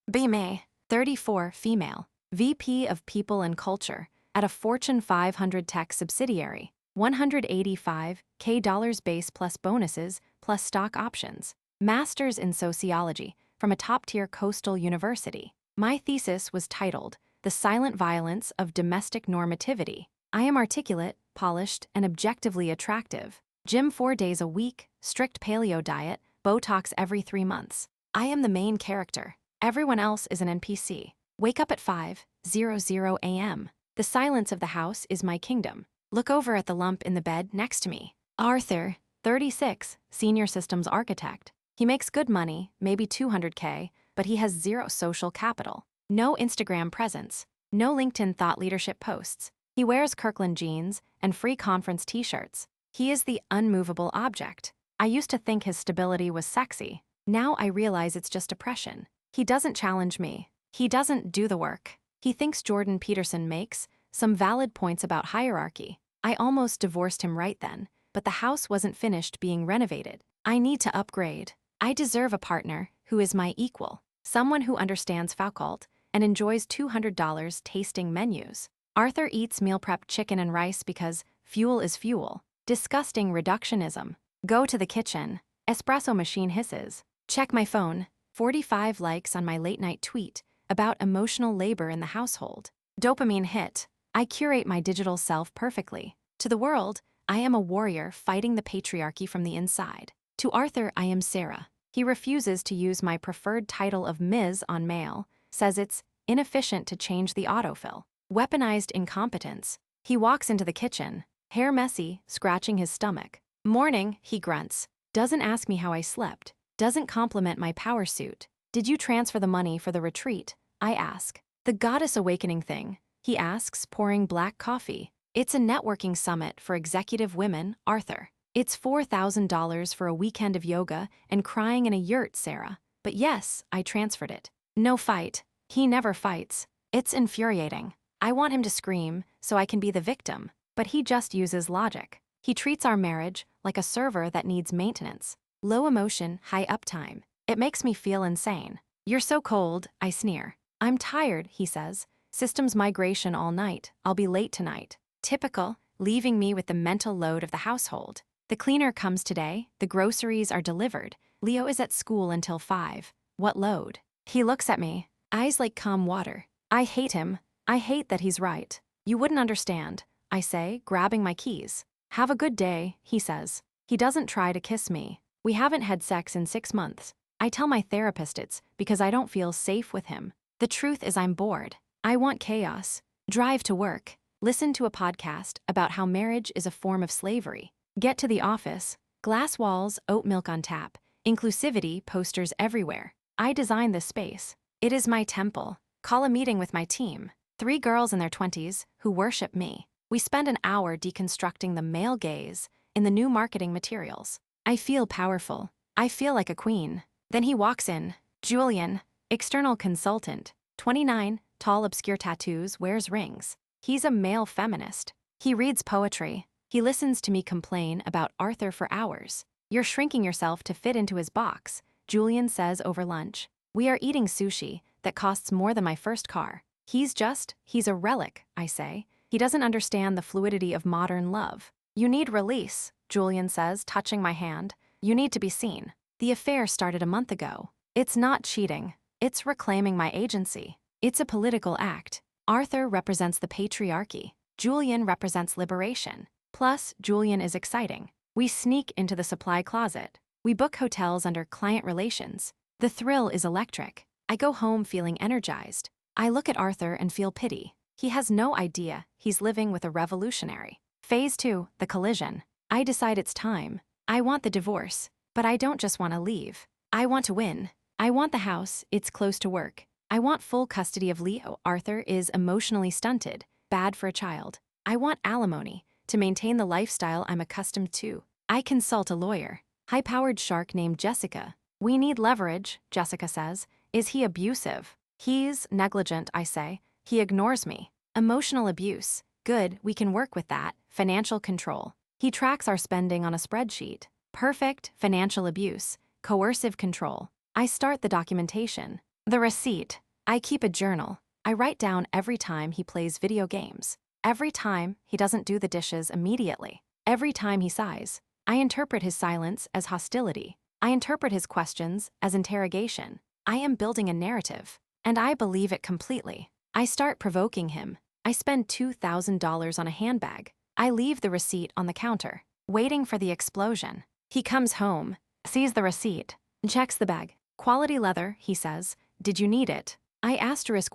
Be May, 34, female, VP of People and Culture at a Fortune 500 tech subsidiary, $185K base plus bonuses plus stock options. Master's in Sociology from a top-tier coastal university. My thesis was titled, The Silent Violence of Domestic Normativity. I am articulate, polished, and objectively attractive. Gym 4 days a week, strict paleo diet, Botox every 3 months. I am the main character. Everyone else is an NPC. Wake up at 5:00 a.m. The silence of the house is my kingdom. Look over at the lump in the bed next to me. Arthur, 36, senior systems architect. He makes good money, maybe $200K, but he has zero social capital. No Instagram presence. No LinkedIn thought leadership posts. He wears Kirkland jeans and free conference t-shirts. He is the unmovable object. I used to think his stability was sexy. Now I realize it's just oppression. He doesn't challenge me. He doesn't do the work. He thinks Jordan Peterson makes some valid points about hierarchy. I almost divorced him right then, but the house wasn't finished being renovated. I need to upgrade. I deserve a partner who is my equal, someone who understands Foucault and enjoys $200 tasting menus. Arthur eats meal prep chicken and rice because fuel is fuel. Disgusting reductionism. Go to the kitchen. Espresso machine hisses. Check my phone. 45 likes on my late-night tweet about emotional labor in the household. Dopamine hit. I curate my digital self perfectly. To the world, I am a warrior fighting the patriarchy from the inside. To Arthur, I am Sarah. He refuses to use my preferred title of Ms. on mail, says it's inefficient to change the autofill. Weaponized incompetence. He walks into the kitchen, hair messy, scratching his stomach. Morning, he grunts. Doesn't ask me how I slept. Doesn't compliment my power suit. Did you transfer the money for the retreat? I ask. The goddess awakening thing, he asks, pouring black coffee. It's a networking summit for executive women, Arthur. It's $4,000 for a weekend of yoga and crying in a yurt, Sarah. But yes, I transferred it. No fight. He never fights. It's infuriating. I want him to scream so I can be the victim, but he just uses logic. He treats our marriage like a server that needs maintenance. Low emotion, high uptime. It makes me feel insane. You're so cold, I sneer. I'm tired, he says. Systems migration all night. I'll be late tonight. Typical, leaving me with the mental load of the household. The cleaner comes today. The groceries are delivered. Leo is at school until 5. What load? He looks at me, eyes like calm water. I hate him. I hate that he's right. You wouldn't understand, I say, grabbing my keys. Have a good day, he says. He doesn't try to kiss me. We haven't had sex in 6 months. I tell my therapist it's because I don't feel safe with him. The truth is I'm bored. I want chaos. Drive to work. Listen to a podcast about how marriage is a form of slavery. Get to the office. Glass walls, oat milk on tap. Inclusivity posters everywhere. I design this space. It is my temple. Call a meeting with my team. 3 girls in their 20s who worship me. We spend an hour deconstructing the male gaze in the new marketing materials. I feel powerful. I feel like a queen. Then he walks in. Julian, external consultant, 29, tall obscure tattoos, wears rings. He's a male feminist. He reads poetry. He listens to me complain about Arthur for hours. You're shrinking yourself to fit into his box, Julian says over lunch. We are eating sushi that costs more than my first car. He's a relic, I say. He doesn't understand the fluidity of modern love. You need release, Julian says, touching my hand. You need to be seen. The affair started a month ago. It's not cheating. It's reclaiming my agency. It's a political act. Arthur represents the patriarchy. Julian represents liberation. Plus, Julian is exciting. We sneak into the supply closet. We book hotels under client relations. The thrill is electric. I go home feeling energized. I look at Arthur and feel pity. He has no idea he's living with a revolutionary. Phase 2, the collision. I decide it's time. I want the divorce, but I don't just want to leave. I want to win. I want the house, it's close to work. I want full custody of Leo. Arthur is emotionally stunted, bad for a child. I want alimony to maintain the lifestyle I'm accustomed to. I consult a lawyer. High-powered shark named Jessica. We need leverage, Jessica says. Is he abusive? He's negligent, I say. He ignores me. Emotional abuse. Good, we can work with that. Financial control. He tracks our spending on a spreadsheet. Perfect. Financial abuse. Coercive control. I start the documentation. The receipt. I keep a journal. I write down every time he plays video games. Every time he doesn't do the dishes immediately. Every time he sighs. I interpret his silence as hostility. I interpret his questions as interrogation. I am building a narrative, and I believe it completely. I start provoking him. I spend $2,000 on a handbag. I leave the receipt on the counter, waiting for the explosion. He comes home, sees the receipt, checks the bag. Quality leather, he says. Did you need it? I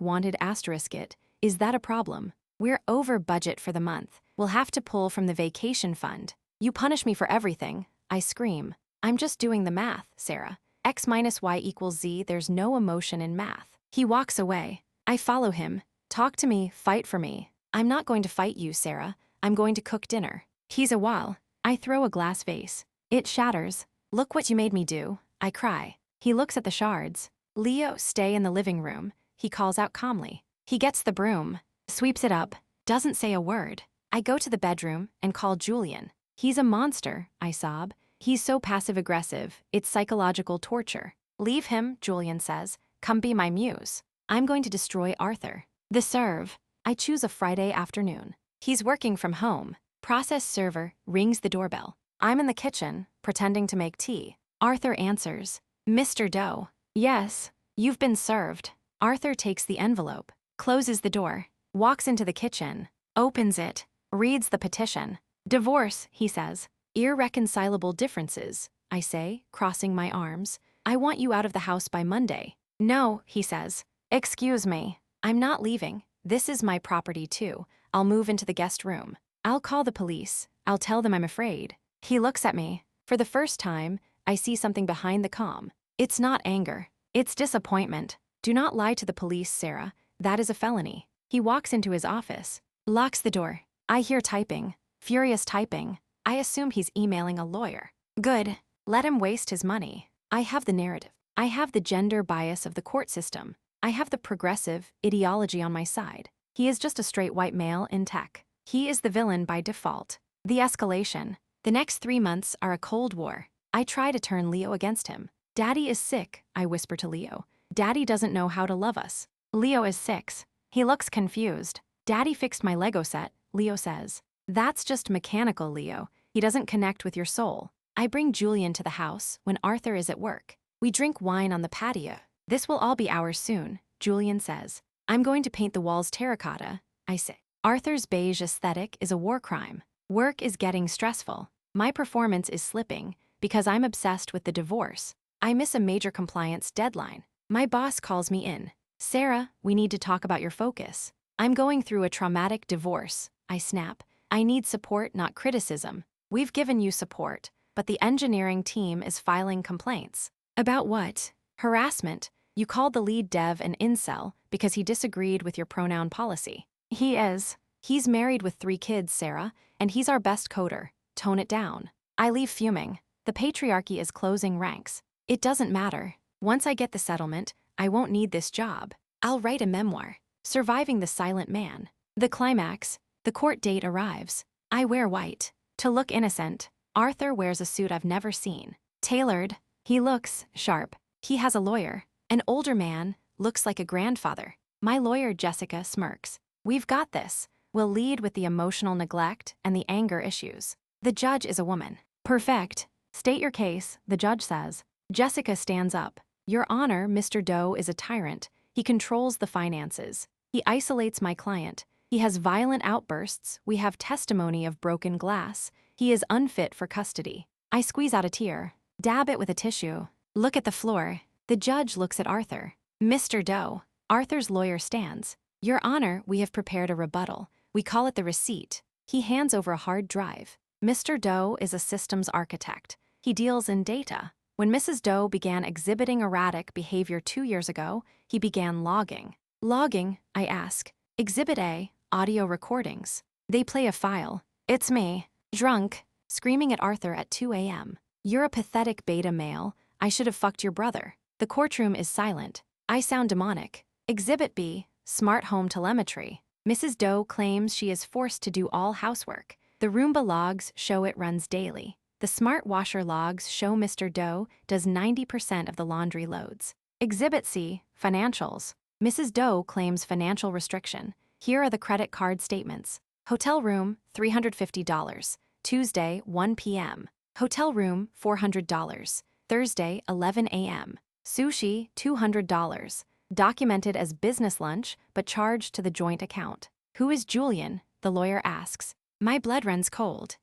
wanted it. Is that a problem? We're over budget for the month. We'll have to pull from the vacation fund. You punish me for everything. I scream. I'm just doing the math, Sarah. X minus Y equals Z. There's no emotion in math. He walks away. I follow him. Talk to me, fight for me. I'm not going to fight you, Sarah. I'm going to cook dinner. He's a wall. I throw a glass vase. It shatters. Look what you made me do. I cry. He looks at the shards. Leo, stay in the living room. He calls out calmly. He gets the broom, sweeps it up, doesn't say a word. I go to the bedroom and call Julian. He's a monster, I sob. He's so passive-aggressive, it's psychological torture. Leave him, Julian says. Come be my muse. I'm going to destroy Arthur. The serve. I choose a Friday afternoon. He's working from home. Process server rings the doorbell. I'm in the kitchen, pretending to make tea. Arthur answers. Mr. Doe. Yes, you've been served. Arthur takes the envelope, closes the door, walks into the kitchen, opens it, reads the petition. Divorce, he says. Irreconcilable differences, I say, crossing my arms. I want you out of the house by Monday. No, he says. Excuse me. I'm not leaving. This is my property too. I'll move into the guest room. I'll call the police. I'll tell them I'm afraid. He looks at me. For the first time, I see something behind the calm. It's not anger. It's disappointment. Do not lie to the police, Sarah. That is a felony. He walks into his office, locks the door. I hear typing, furious typing. I assume he's emailing a lawyer. Good. Let him waste his money. I have the narrative. I have the gender bias of the court system. I have the progressive ideology on my side. He is just a straight white male in tech. He is the villain by default. The escalation. The next 3 months are a cold war. I try to turn Leo against him. Daddy is sick, I whisper to Leo. Daddy doesn't know how to love us. Leo is 6. He looks confused. Daddy fixed my Lego set, Leo says. That's just mechanical, Leo. He doesn't connect with your soul. I bring Julian to the house when Arthur is at work. We drink wine on the patio. This will all be ours soon, Julian says. I'm going to paint the walls terracotta, I say. Arthur's beige aesthetic is a war crime. Work is getting stressful. My performance is slipping because I'm obsessed with the divorce. I miss a major compliance deadline. My boss calls me in. Sarah, we need to talk about your focus. I'm going through a traumatic divorce. I snap. I need support, not criticism. We've given you support, but the engineering team is filing complaints. About what? Harassment. You called the lead dev an incel because he disagreed with your pronoun policy. He is. He's married with 3 kids, Sarah, and he's our best coder. Tone it down. I leave fuming. The patriarchy is closing ranks. It doesn't matter. Once I get the settlement, I won't need this job. I'll write a memoir. Surviving the silent man. The climax. The court date arrives. I wear white. To look innocent. Arthur wears a suit I've never seen. Tailored. He looks sharp. He has a lawyer. An older man. Looks like a grandfather. My lawyer, Jessica, smirks. We've got this. We'll lead with the emotional neglect and the anger issues. The judge is a woman. Perfect. State your case, the judge says. Jessica stands up. Your Honor, Mr. Doe is a tyrant. He controls the finances. He isolates my client. He has violent outbursts. We have testimony of broken glass. He is unfit for custody. I squeeze out a tear. Dab it with a tissue. Look at the floor. The judge looks at Arthur. Mr. Doe. Arthur's lawyer stands. Your Honor, we have prepared a rebuttal. We call it the receipt. He hands over a hard drive. Mr. Doe is a systems architect. He deals in data. When Mrs. Doe began exhibiting erratic behavior 2 years ago, he began logging. Logging, I ask. Exhibit A, audio recordings. They play a file. It's me, drunk, screaming at Arthur at 2 a.m. You're a pathetic beta male. I should have fucked your brother. The courtroom is silent. I sound demonic. Exhibit B, smart home telemetry. Mrs. Doe claims she is forced to do all housework. The Roomba logs show it runs daily. The smart washer logs show Mr. Doe does 90% of the laundry loads. Exhibit C, financials. Mrs. Doe claims financial restriction. Here are the credit card statements. Hotel room, $350. Tuesday, 1 p.m. Hotel room, $400. Thursday, 11 a.m. Sushi, $200. Documented as business lunch, but charged to the joint account. Who is Julian? The lawyer asks. My blood runs cold.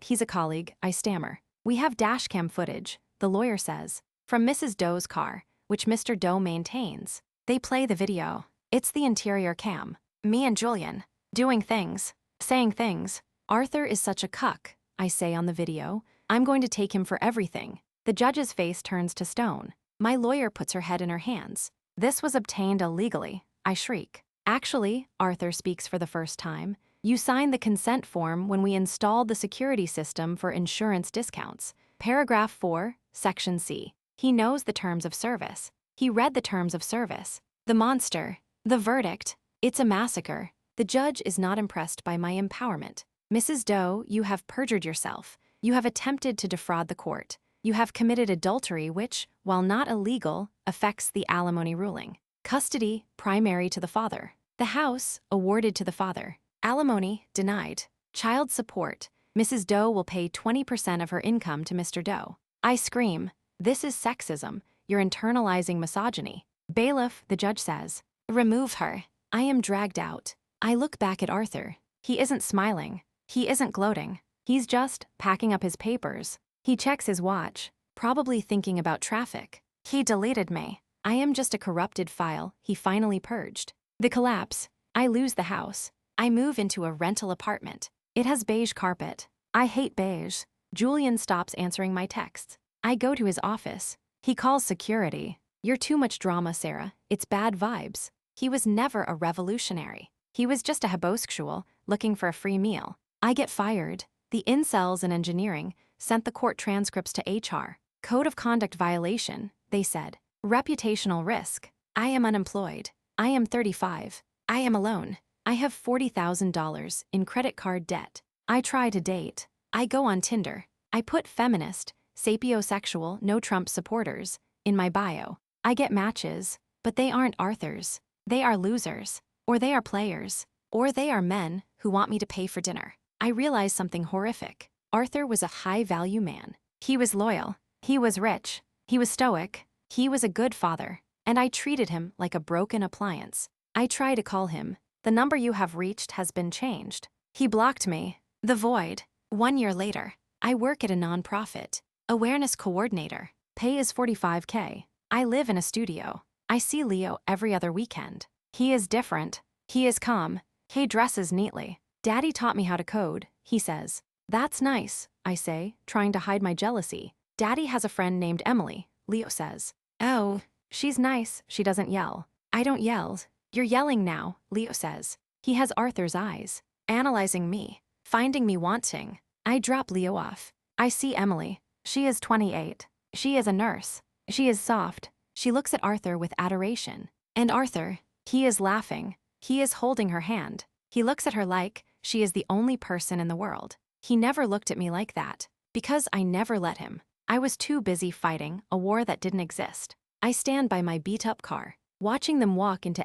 He's a colleague, I stammer. We have dashcam footage, the lawyer says, from Mrs. Doe's car, which Mr. Doe maintains. They play the video. It's the interior cam. Me and Julian. Doing things. Saying things. Arthur is such a cuck, I say on the video. I'm going to take him for everything. The judge's face turns to stone. My lawyer puts her head in her hands. This was obtained illegally, I shriek. Actually, Arthur speaks for the first time. You signed the consent form when we installed the security system for insurance discounts. Paragraph 4, Section C. He knows the terms of service. He read the terms of service. The monster. The verdict. It's a massacre. The judge is not impressed by my empowerment. Mrs. Doe, you have perjured yourself. You have attempted to defraud the court. You have committed adultery which, while not illegal, affects the alimony ruling. Custody, primary to the father. The house, awarded to the father. Alimony, denied. Child support. Mrs. Doe will pay 20% of her income to Mr. Doe. I scream. This is sexism. You're internalizing misogyny. Bailiff, the judge says. Remove her. I am dragged out. I look back at Arthur. He isn't smiling. He isn't gloating. He's just packing up his papers. He checks his watch, probably thinking about traffic. He deleted me. I am just a corrupted file he finally purged. The collapse. I lose the house. I move into a rental apartment. It has beige carpet. I hate beige. Julian stops answering my texts. I go to his office. He calls security. You're too much drama, Sarah. It's bad vibes. He was never a revolutionary. He was just a habosexual looking for a free meal. I get fired. The incels in engineering sent the court transcripts to HR. Code of conduct violation, they said. Reputational risk. I am unemployed. I am 35. I am alone. I have $40,000 in credit card debt. I try to date. I go on Tinder. I put feminist, sapiosexual, no Trump supporters in my bio. I get matches, but they aren't Arthur's. They are losers, or they are players, or they are men who want me to pay for dinner. I realize something horrific. Arthur was a high-value man. He was loyal. He was rich. He was stoic. He was a good father. And I treated him like a broken appliance. I try to call him. The number you have reached has been changed. He blocked me. The void. 1 year later. I work at a nonprofit. Awareness coordinator. Pay is $45K. I live in a studio. I see Leo every other weekend. He is different. He is calm. He dresses neatly. Daddy taught me how to code, he says. That's nice, I say, trying to hide my jealousy. Daddy has a friend named Emily, Leo says. Oh, she's nice, she doesn't yell. I don't yell. You're yelling now, Leo says. He has Arthur's eyes, analyzing me, finding me wanting. I drop Leo off. I see Emily. She is 28. She is a nurse. She is soft. She looks at Arthur with adoration. And Arthur, he is laughing. He is holding her hand. He looks at her like she is the only person in the world. He never looked at me like that, because I never let him. I was too busy fighting a war that didn't exist. I stand by my beat-up car, watching them walk into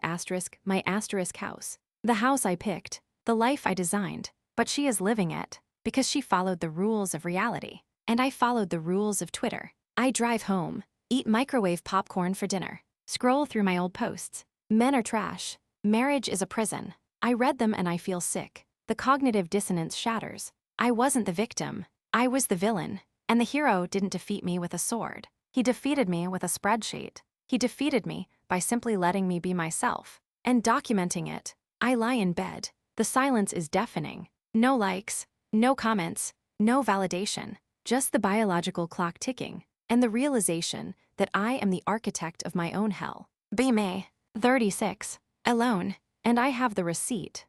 my asterisk house. The house I picked, the life I designed, but she is living it, because she followed the rules of reality. And I followed the rules of Twitter. I drive home, eat microwave popcorn for dinner, scroll through my old posts. Men are trash. Marriage is a prison. I read them and I feel sick. The cognitive dissonance shatters. I wasn't the victim. I was the villain. And the hero didn't defeat me with a sword. He defeated me with a spreadsheet. He defeated me by simply letting me be myself and documenting it. I lie in bed. The silence is deafening. No likes, no comments, no validation. Just the biological clock ticking and the realization that I am the architect of my own hell. Be me, 36, alone, and I have the receipt